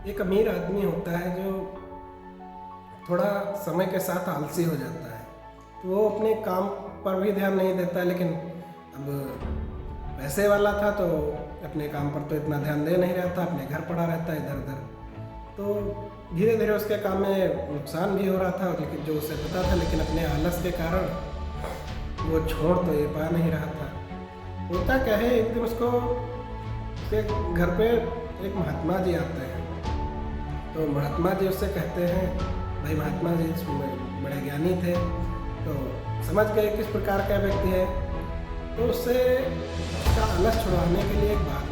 एक अमीर आदमी होता है जो थोड़ा समय के साथ आलसी हो जाता है, तो वो अपने काम पर भी ध्यान नहीं देता। लेकिन अब पैसे वाला था तो अपने काम पर तो इतना ध्यान दे नहीं रहा था, अपने घर पड़ा रहता है इधर उधर। तो धीरे धीरे उसके काम में नुकसान भी हो रहा था, लेकिन जो उसे पता था, लेकिन अपने आलस के कारण वो छोड़ तो ये पा नहीं रहा था। होता क्या है, एक दिन उसको उसके घर पे एक महात्मा जी आते हैं। तो महात्मा जी उससे कहते हैं, भाई महात्मा जी बड़े ज्ञानी थे, तो समझ गए किस प्रकार का व्यक्ति है। तो उससे उसका आलस छुड़वाने के लिए एक बात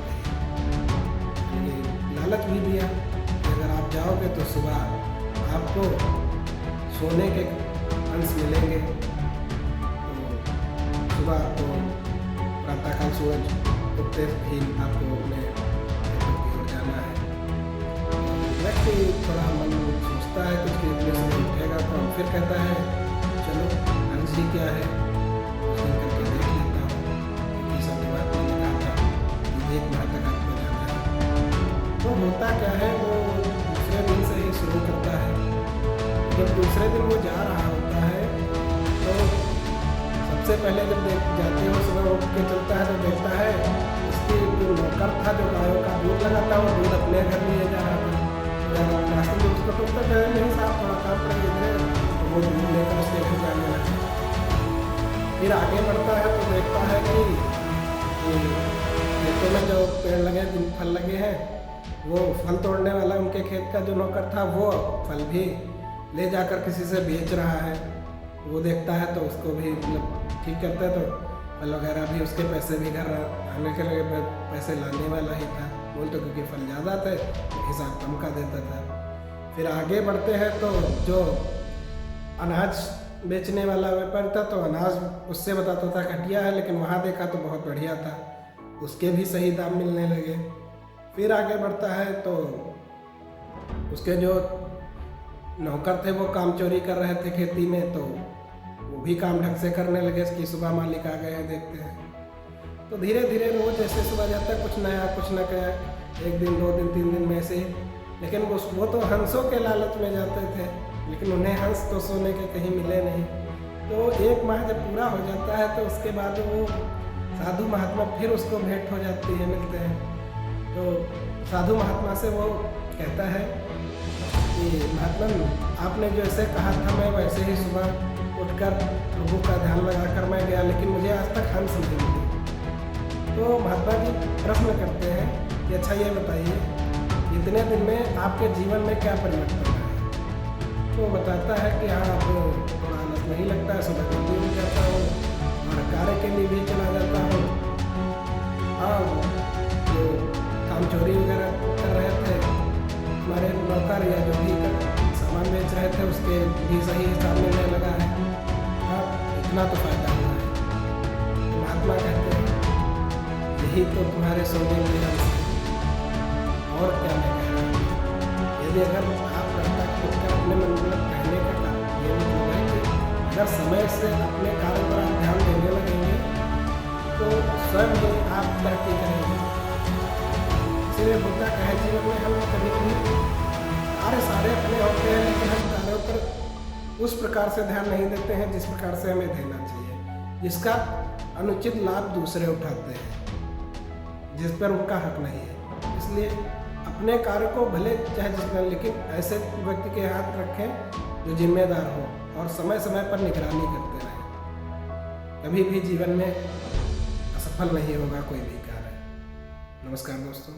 कही, लालच भी दिया कि अगर आप जाओगे तो सुबह आपको सोने के अंश मिलेंगे। तो सुबह आपको प्रातःकाल सूरज उगते ही आपको अपने खेतों की ओर जाना है। व्यक्ति थोड़ा मन सोचता है कुछ कि इतने से उठेगा, तो फिर कहता है चलो अंश ही क्या है, उस दिन करके देख लेता हूँ। क्योंकि सब बात मैंने कहा था कि एक माह तक आपको जाना है। तो होता क्या है, वो दूसरे दिन से ही शुरू करता है। जब दूसरे दिन वो जा रहा होता है तो सबसे पहले जब जाते हो सुबह उठ के चलता है तो देखता है उसकी जो नौकर था, जो गायों का दूध लगाता वो दूध अपने घर लिए जा रहा था। रास्ते में उसको टोकता जो है, नहीं साहब थोड़ा काम कर इधर, तो वो दूध लेकर उसके घर जाने लगा। फिर आगे बढ़ता है तो देखता है कि खेतों में जो पेड़ लगे, जिन फल लगे हैं, वो फल तोड़ने वाला उनके खेत का जो नौकर था वो फल भी ले जाकर किसी से बेच रहा है। वो देखता है तो उसको भी मतलब ठीक करता है, तो फल वगैरह भी उसके पैसे भी घर आने के लिए पैसे लाने वाला ही था। बोल तो क्योंकि फल ज़्यादा थे तो हिसाब कम का देता था। फिर आगे बढ़ते हैं तो जो अनाज बेचने वाला व्यापारी था, तो अनाज उससे बताता था घटिया है, लेकिन वहाँ देखा तो बहुत बढ़िया था, उसके भी सही दाम मिलने लगे। फिर आगे बढ़ता है तो उसके जो नौकर थे वो काम चोरी कर रहे थे खेती में, तो वो भी काम ढंग से करने लगे कि सुबह मालिक आ गए हैं देखते हैं। तो धीरे धीरे रोज जैसे सुबह जाता है कुछ नया कुछ न नया, एक दिन 2 दिन 3 दिन में से ही। लेकिन वो तो हंसों के लालच में जाते थे, लेकिन उन्हें हंस तो सोने के कहीं मिले नहीं। तो 1 माह जब पूरा हो जाता है तो उसके बाद वो साधु महात्मा फिर उसको भेंट हो जाती है, मिलते हैं। तो साधु महात्मा से वो कहता है कि महात्मा आपने जैसे कहा था मैं वैसे ही सुबह उठकर प्रभु का ध्यान लगाकर मैं गया, लेकिन मुझे आज तक हंस नहीं मिली। तो महात्मा जी प्रश्न करते हैं कि अच्छा ये बताइए इतने दिन में आपके जीवन में क्या परिवर्तन है। तो बताता है कि हाँ अब थोड़ा आलस नहीं लगता है, सुबह जल्दी उठ जाता हूँ और कार्य के लिए भी चला जाता हूँ। हाँ, जो काम चोरी वगैरह कर रहे थे हमारे नौकर या जो भी सामान बेच रहे थे उसके भी सही हिसाब मिलने लगा है। हाँ, इतना तो फायदा हुआ है। तो महात्मा कहते हैं यही तो तुम्हारे सोने में अंश है, और क्या मैं कह रहा हूँ। यदि अगर आप करता खुद का अपने मन में कहने का कारण ये मतलब है कि अगर समय से अपने कार्य पर आप ध्यान देने लगेंगे तो स्वयं ही आप तरक्की करेंगे। इसलिए होता क्या है जीवन में हम कभी कभी कार्य सारे अपने होते हैं, लेकिन हम कार्यों पर उस प्रकार से ध्यान नहीं देते हैं जिस प्रकार से हमें देना चाहिए, जिसका अनुचित लाभ दूसरे उठाते हैं, जिस पर उनका हक नहीं है। इसलिए अपने कार्य को भले चाहे जितना, लेकिन ऐसे व्यक्ति के हाथ रखें जो जिम्मेदार हो और समय समय पर निगरानी करते रहें। कभी भी जीवन में असफल नहीं होगा कोई भी कार्य। नमस्कार दोस्तों।